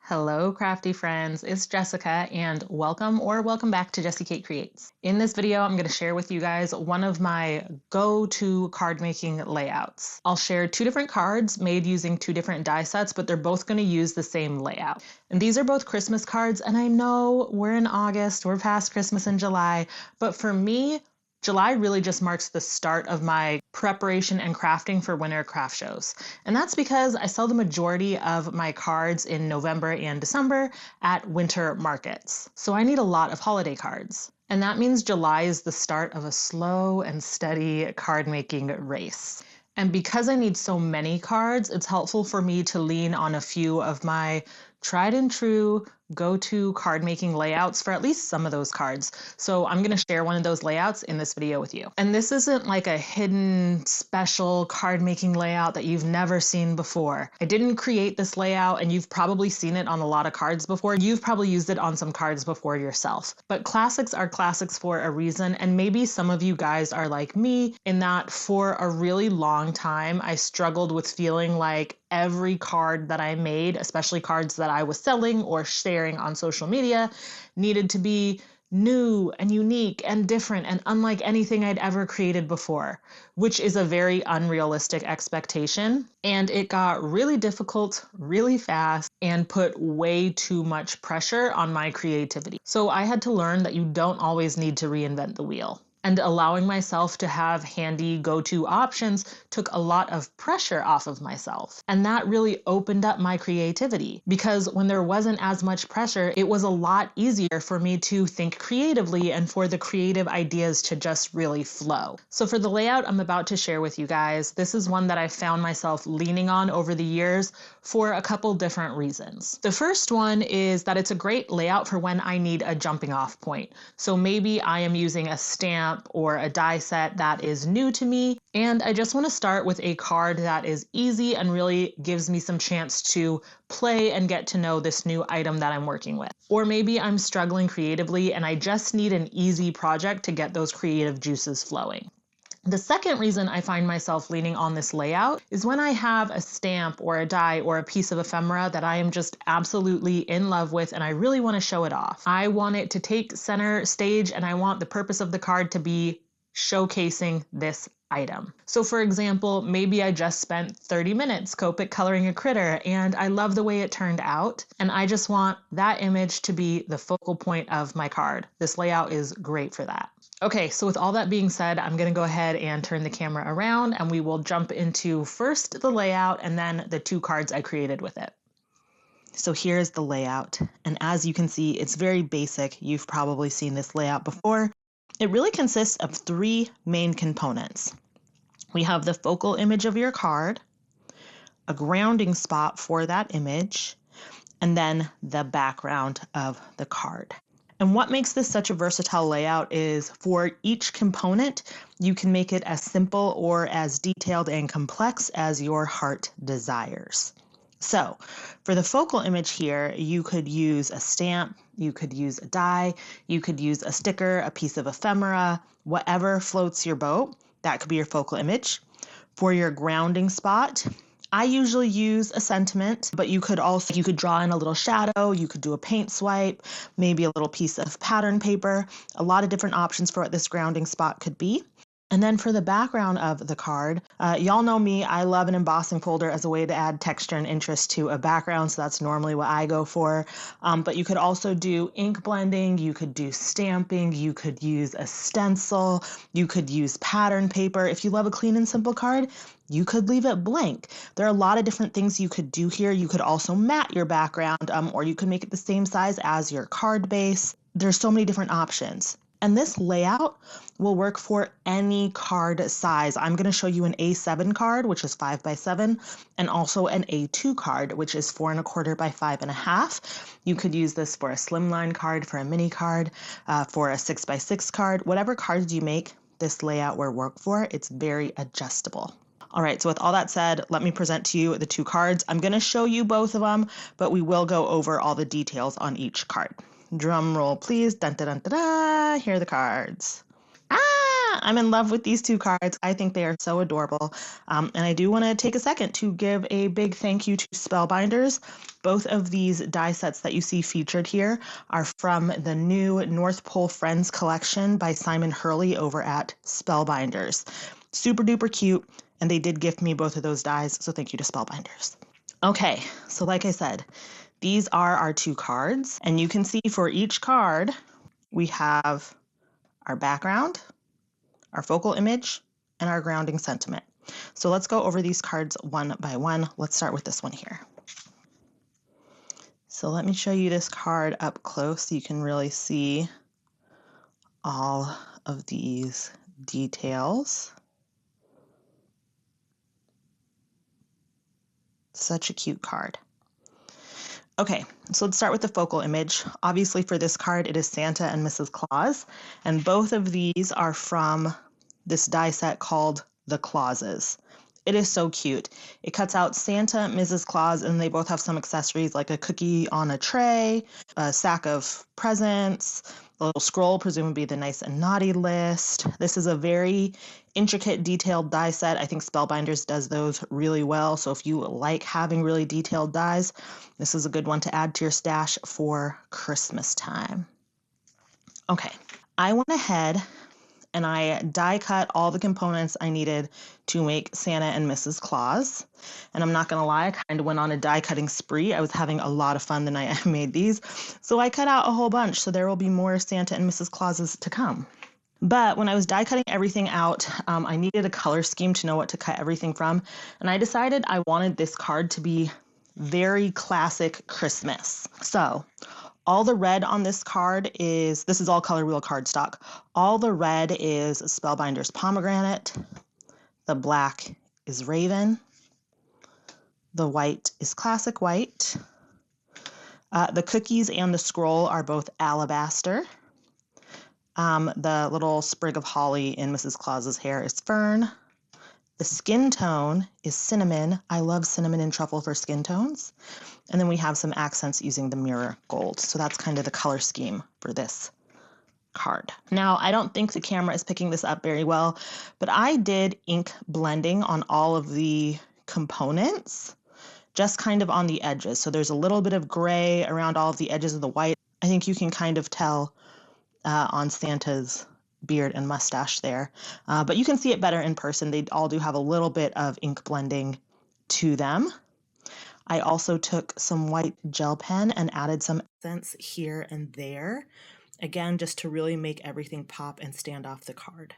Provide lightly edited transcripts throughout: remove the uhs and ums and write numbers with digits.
Hello, crafty friends. It's Jessica, and welcome back to Jessie Kate Creates. In this video, I'm going to share with you guys one of my go-to card making layouts. I'll share two different cards made using two different die sets, but they're both going to use the same layout. And these are both Christmas cards, and I know we're in August, we're past Christmas in July, but for me, July really just marks the start of my preparation and crafting for winter craft shows. And that's because I sell the majority of my cards in November and December at winter markets. So I need a lot of holiday cards. And that means July is the start of a slow and steady card making race. And because I need so many cards, it's helpful for me to lean on a few of my tried and true go-to card making layouts for at least some of those cards. So I'm going to share one of those layouts in this video with you. And this isn't like a hidden special card making layout that you've never seen before. I didn't create this layout and you've probably seen it on a lot of cards before. You've probably used it on some cards before yourself. But classics are classics for a reason. And maybe some of you guys are like me in that for a really long time, I struggled with feeling like every card that I made, especially cards that I was selling or sharing on social media, needed to be new and unique and different and unlike anything I'd ever created before, which is a very unrealistic expectation. And it got really difficult really fast and put way too much pressure on my creativity. So I had to learn that you don't always need to reinvent the wheel. And allowing myself to have handy go-to options took a lot of pressure off of myself. And that really opened up my creativity because when there wasn't as much pressure, it was a lot easier for me to think creatively and for the creative ideas to just really flow. So for the layout I'm about to share with you guys, this is one that I found myself leaning on over the years for a couple different reasons. The first one is that it's a great layout for when I need a jumping off point. So maybe I am using a stamp or a die set that is new to me, and I just want to start with a card that is easy and really gives me some chance to play and get to know this new item that I'm working with. Or maybe I'm struggling creatively and I just need an easy project to get those creative juices flowing. The second reason I find myself leaning on this layout is when I have a stamp or a die or a piece of ephemera that I am just absolutely in love with and I really want to show it off. I want it to take center stage and I want the purpose of the card to be showcasing this item. So for example, maybe I just spent 30 minutes Copic coloring a critter and I love the way it turned out and I just want that image to be the focal point of my card. This layout is great for that. Okay, so with all that being said, I'm going to go ahead and turn the camera around and we will jump into first the layout and then the two cards I created with it. So here's the layout. And as you can see, it's very basic. You've probably seen this layout before. It really consists of three main components. We have the focal image of your card, a grounding spot for that image, and then the background of the card. And what makes this such a versatile layout is for each component, you can make it as simple or as detailed and complex as your heart desires. So for the focal image here, you could use a stamp, you could use a die, you could use a sticker, a piece of ephemera, whatever floats your boat, that could be your focal image. For your grounding spot, I usually use a sentiment, but you could draw in a little shadow, you could do a paint swipe, maybe a little piece of pattern paper, a lot of different options for what this grounding spot could be. And then for the background of the card, y'all know me, I love an embossing folder as a way to add texture and interest to a background, so that's normally what I go for. But you could also do ink blending, you could do stamping, you could use a stencil, you could use pattern paper. If you love a clean and simple card, you could leave it blank. There are a lot of different things you could do here. You could also mat your background, or you could make it the same size as your card base. There's so many different options. And this layout will work for any card size. I'm going to show you an A7 card, which is 5x7, and also an A2 card, which is 4 1/4 by 5.5. You could use this for a slimline card, for a mini card, for a 6x6 card. Whatever cards you make, this layout will work for. It's very adjustable. All right, so with all that said, let me present to you the two cards. I'm going to show you both of them, but we will go over all the details on each card. Drum roll, please. Dun, dun, dun, dun, dun. Here are the cards. I'm in love with these two cards. I think they are so adorable. And I do want to take a second to give a big thank you to Spellbinders. Both of these die sets that you see featured here are from the new North Pole Friends collection by Simon Hurley over at Spellbinders. Super duper cute, and they did gift me both of those dies, so thank you to Spellbinders. Okay, so like I said, these are our two cards, and you can see for each card, we have our background, our focal image, and our grounding sentiment. So let's go over these cards one by one. Let's start with this one here. So let me show you this card up close so you can really see all of these details. Such a cute card. Okay, so let's start with the focal image. Obviously for this card, it is Santa and Mrs. Claus, and both of these are from this die set called The Clauses. It is so cute. It cuts out Santa, Mrs. Claus, and they both have some accessories like a cookie on a tray, a sack of presents, a little scroll, presumably the nice and naughty list. This is a very intricate, detailed die set. I think Spellbinders does those really well. So if you like having really detailed dies, this is a good one to add to your stash for Christmas time. Okay, I went ahead and I die cut all the components I needed to make Santa and Mrs. Claus. And I'm not gonna lie, I kind of went on a die cutting spree. I was having a lot of fun the night I made these. So I cut out a whole bunch, so there will be more Santa and Mrs. Clauses to come. But when I was die cutting everything out, I needed a color scheme to know what to cut everything from. And I decided I wanted this card to be very classic Christmas. So all the red on this card this is all ColorWheel cardstock. All the red is Spellbinders Pomegranate. The black is Raven. The white is Classic White. The cookies and the scroll are both Alabaster. The little sprig of holly in Mrs. Claus's hair is Fern. The skin tone is Cinnamon. I love cinnamon and truffle for skin tones. And then we have some accents using the mirror gold. So that's kind of the color scheme for this card. Now, I don't think the camera is picking this up very well, but I did ink blending on all of the components, just kind of on the edges. So there's a little bit of gray around all of the edges of the white. I think you can kind of tell on Santa's beard and mustache there, but you can see it better in person. They all do have a little bit of ink blending to them. I also took some white gel pen and added some accents here and there, again, just to really make everything pop and stand off the card.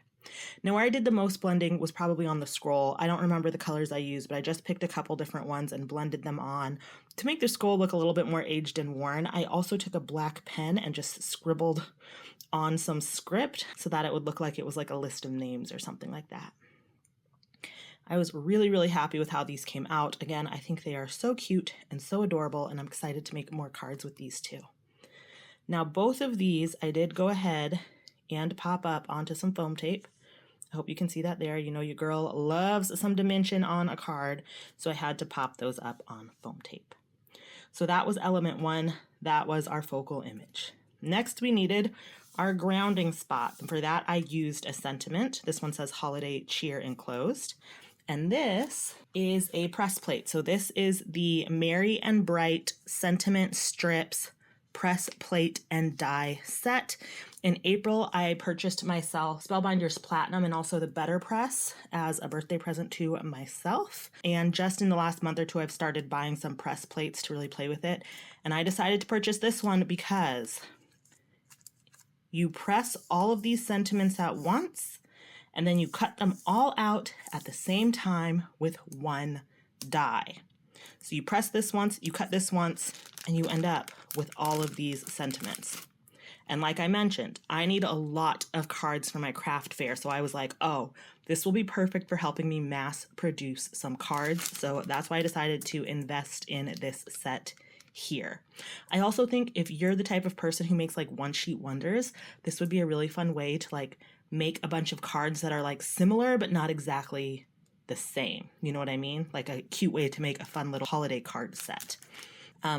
Now, where I did the most blending was probably on the scroll. I don't remember the colors I used, but I just picked a couple different ones and blended them on to make the scroll look a little bit more aged and worn. I also took a black pen and just scribbled on some script so that it would look like it was like a list of names or something like that. I was really, really happy with how these came out. Again, I think they are so cute and so adorable, and I'm excited to make more cards with these too. Now, both of these I did go ahead and pop up onto some foam tape. I hope you can see that there. You know your girl loves some dimension on a card, so I had to pop those up on foam tape. So that was element one. That was our focal image. Next, we needed our grounding spot. And for that, I used a sentiment. This one says Holiday Cheer Enclosed. And this is a press plate. So this is the Merry and Bright Sentiment Strips press plate and die set. In April, I purchased myself Spellbinders Platinum and also the Better Press as a birthday present to myself. And just in the last month or two, I've started buying some press plates to really play with it. And I decided to purchase this one because you press all of these sentiments at once, and then you cut them all out at the same time with one die. So you press this once, you cut this once, and you end up with all of these sentiments. And like I mentioned, I need a lot of cards for my craft fair. So I was like, oh, this will be perfect for helping me mass produce some cards. So that's why I decided to invest in this set here. I also think if you're the type of person who makes like one sheet wonders, this would be a really fun way to like make a bunch of cards that are like similar but not exactly the same. You know what I mean? Like a cute way to make a fun little holiday card set.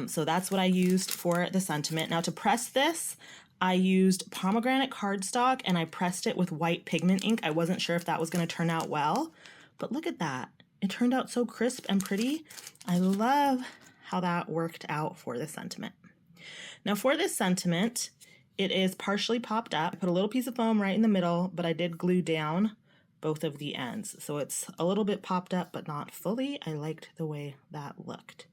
So that's what I used for the sentiment. Now to press this, I used Pomegranate cardstock and I pressed it with white pigment ink. I wasn't sure if that was going to turn out well, but look at that. It turned out so crisp and pretty. I love how that worked out for the sentiment. Now for this sentiment, it is partially popped up. I put a little piece of foam right in the middle, but I did glue down both of the ends. So it's a little bit popped up, but not fully. I liked the way that looked.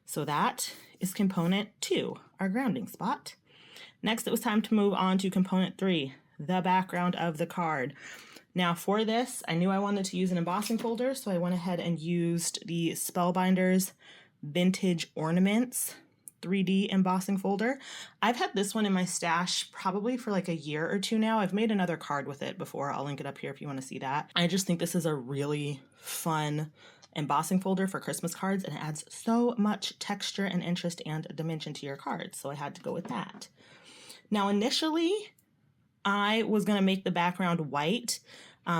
So that is component 2, our grounding spot. Next, it was time to move on to component 3, the background of the card. Now for this, I knew I wanted to use an embossing folder, so I went ahead and used the Spellbinders Vintage Ornaments 3D embossing folder. I've had this one in my stash probably for like a year or 2 now. I've made another card with it before. I'll link it up here if you want to see that. I just think this is a really fun embossing folder for Christmas cards, and it adds so much texture and interest and dimension to your cards, so I had to go with that. Now initially, I was going to make the background white,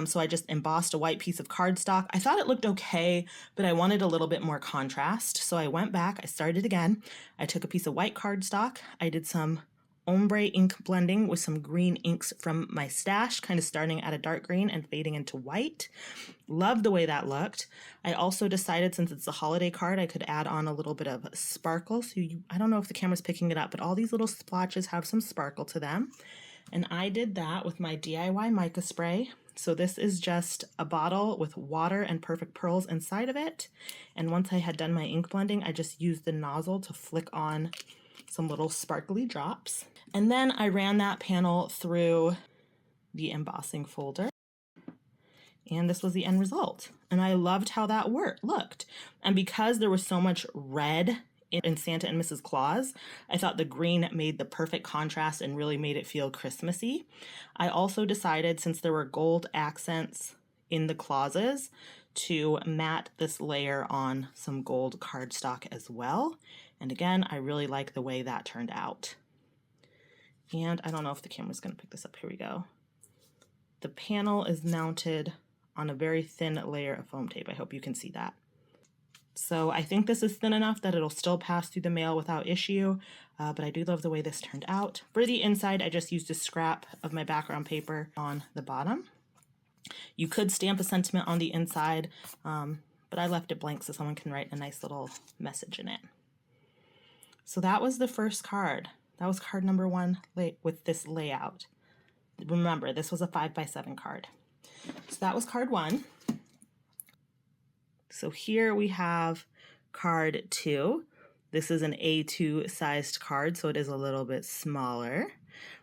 so I just embossed a white piece of cardstock. I thought it looked okay, but I wanted a little bit more contrast, so I went back, I started again. I took a piece of white cardstock, I did some ombre ink blending with some green inks from my stash, kind of starting at a dark green and fading into white. Loved the way that looked. I also decided, since it's a holiday card, I could add on a little bit of sparkle. So I don't know if the camera's picking it up, but all these little splotches have some sparkle to them. And I did that with my DIY mica spray. So this is just a bottle with water and perfect pearls inside of it. And once I had done my ink blending, I just used the nozzle to flick on some little sparkly drops. And then I ran that panel through the embossing folder. And this was the end result. And I loved how that looked. And because there was so much red in Santa and Mrs. Claus, I thought the green made the perfect contrast and really made it feel Christmassy. I also decided, since there were gold accents in the clauses, to mat this layer on some gold cardstock as well. And again, I really like the way that turned out. And I don't know if the camera's going to pick this up. Here we go. The panel is mounted on a very thin layer of foam tape. I hope you can see that. So I think this is thin enough that it'll still pass through the mail without issue, but I do love the way this turned out. For the inside, I just used a scrap of my background paper on the bottom. You could stamp a sentiment on the inside, but I left it blank so someone can write a nice little message in it. So that was the first card. That was card number 1 with this layout. Remember, this was a 5x7 card. So that was card 1. So here we have card 2. This is an A2 sized card, so it is a little bit smaller.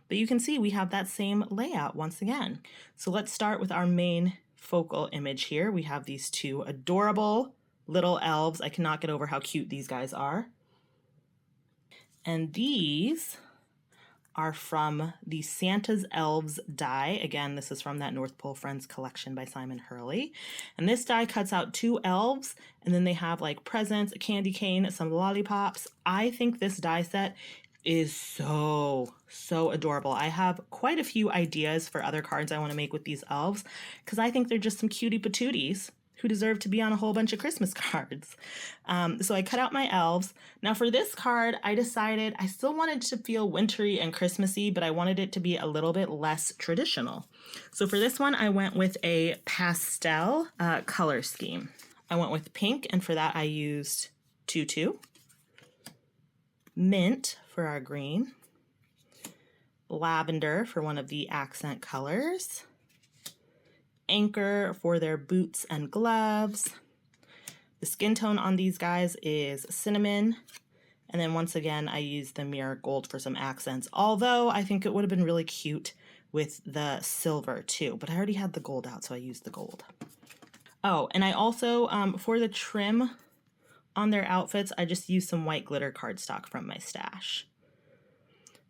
But you can see we have that same layout once again. So let's start with our main focal image here. We have these 2 adorable little elves. I cannot get over how cute these guys are. And these are from the Santa's Elves die. Again, this is from that North Pole Friends collection by Simon Hurley. And this die cuts out 2 elves, and then they have like presents, a candy cane, some lollipops. I think this die set is so adorable. I have quite a few ideas for other cards I want to make with these elves, because I think they're just some cutie patooties who deserve to be on a whole bunch of Christmas cards. So I cut out my elves. Now for this card, I decided I still wanted to feel wintry and Christmassy, but I wanted it to be a little bit less traditional. So for this one, I went with a pastel color scheme. I went with pink, and for that I used tutu, mint for our green, lavender for one of the accent colors, anchor for their boots and gloves. The skin tone on these guys is cinnamon. And then once again, I used the mirror gold for some accents, although I think it would have been really cute with the silver too, but I already had the gold out, so I used the gold. Oh, and I also, for the trim on their outfits, I just used some white glitter cardstock from my stash.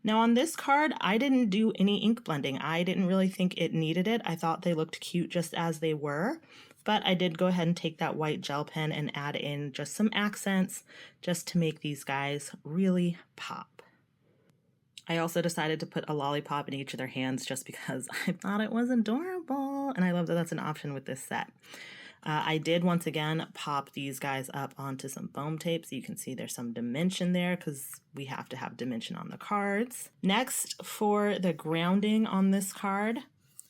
Now on this card, I didn't do any ink blending. I didn't really think it needed it. I thought they looked cute just as they were, but I did go ahead and take that white gel pen and add in just some accents just to make these guys really pop. I also decided to put a lollipop in each of their hands just because I thought it was adorable, and I love that that's an option with this set. I did once again pop these guys up onto some foam tape so you can see there's some dimension there because we have to have dimension on the cards. Next, for the grounding on this card,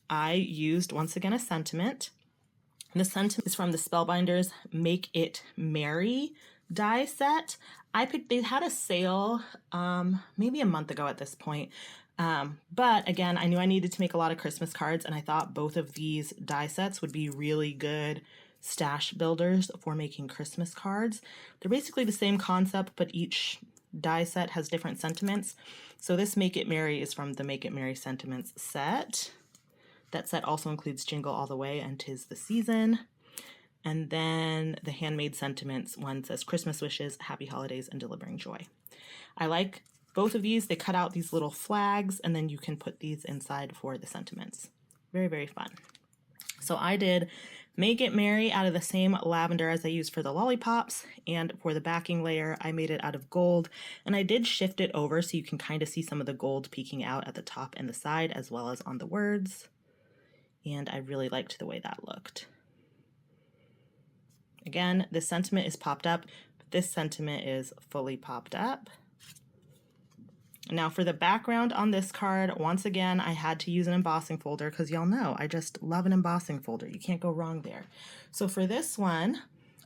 I used once again a sentiment. The sentiment is from the Spellbinders Make It Merry die set. They had a sale maybe a month ago at this point. But again, I knew I needed to make a lot of Christmas cards, and I thought both of these die sets would be really good stash builders for making Christmas cards. They're basically the same concept, but each die set has different sentiments. So this Make It Merry is from the Make It Merry Sentiments set. That set also includes Jingle All the Way and 'Tis the Season. And then the Handmade Sentiments one says Christmas Wishes, Happy Holidays, and Delivering Joy. I like both of these. They cut out these little flags, and then you can put these inside for the sentiments. Very, very fun. So I did Make It Merry out of the same lavender as I used for the lollipops, and for the backing layer, I made it out of gold, and I did shift it over so you can kind of see some of the gold peeking out at the top and the side, as well as on the words, and I really liked the way that looked. Again, this sentiment is popped up, but this sentiment is fully popped up. Now for the background on this card, once again, I had to use an embossing folder because y'all know I just love an embossing folder. You can't go wrong there. So for this one,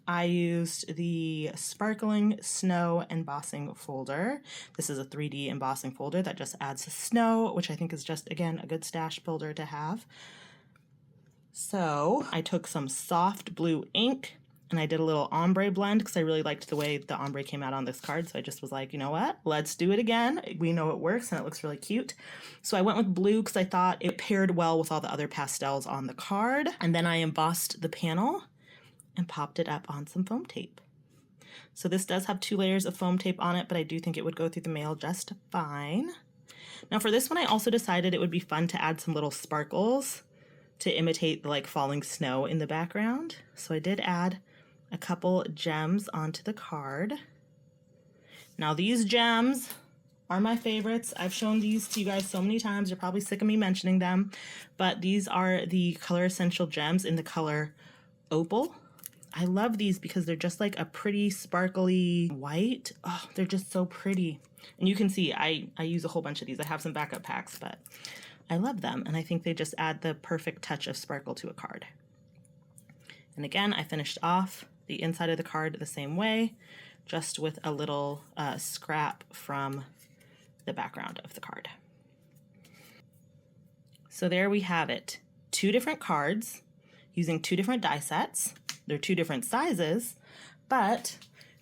I used the Sparkling Snow embossing folder. This is a 3D embossing folder that just adds snow, which I think is just, again, a good stash builder to have. So I took some soft blue ink, and I did a little ombre blend because I really liked the way the ombre came out on this card. So I just was like, you know what? Let's do it again. We know it works and it looks really cute. So I went with blue because I thought it paired well with all the other pastels on the card. And then I embossed the panel and popped it up on some foam tape. So this does have 2 layers of foam tape on it, but I do think it would go through the mail just fine. Now for this one, I also decided it would be fun to add some little sparkles to imitate the like falling snow in the background. So I did add a couple gems onto the card. Now these gems are my favorites. I've shown these to you guys so many times. You're probably sick of me mentioning them, but these are the Color Essential gems in the color Opal. I love these because they're just like a pretty sparkly white. Oh, they're just so pretty. And you can see I use a whole bunch of these. I have some backup packs, but I love them. And I think they just add the perfect touch of sparkle to a card. And again, I finished off the inside of the card the same way, just with a little scrap from the background of the card. So there we have it. 2 different cards using 2 different die sets. They're 2 different sizes, but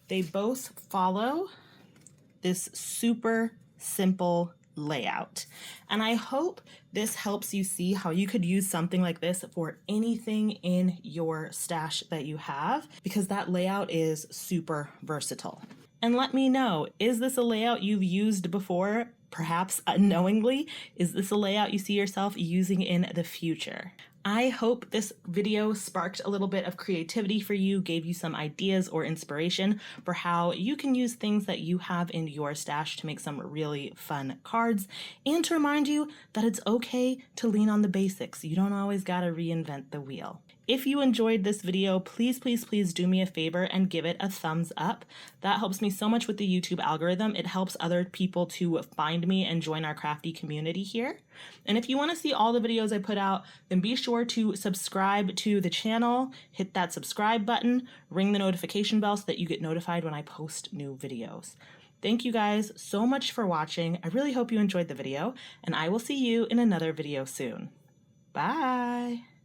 they both follow this super simple layout. And I hope this helps you see how you could use something like this for anything in your stash that you have, because that layout is super versatile. And let me know, is this a layout you've used before? Perhaps unknowingly? Is this a layout you see yourself using in the future? I hope this video sparked a little bit of creativity for you, gave you some ideas or inspiration for how you can use things that you have in your stash to make some really fun cards, and to remind you that it's okay to lean on the basics. You don't always gotta reinvent the wheel. If you enjoyed this video, please, please, please do me a favor and give it a thumbs up. That helps me so much with the YouTube algorithm. It helps other people to find me and join our crafty community here. And if you want to see all the videos I put out, then be sure to subscribe to the channel, hit that subscribe button, ring the notification bell so that you get notified when I post new videos. Thank you guys so much for watching. I really hope you enjoyed the video, and I will see you in another video soon. Bye!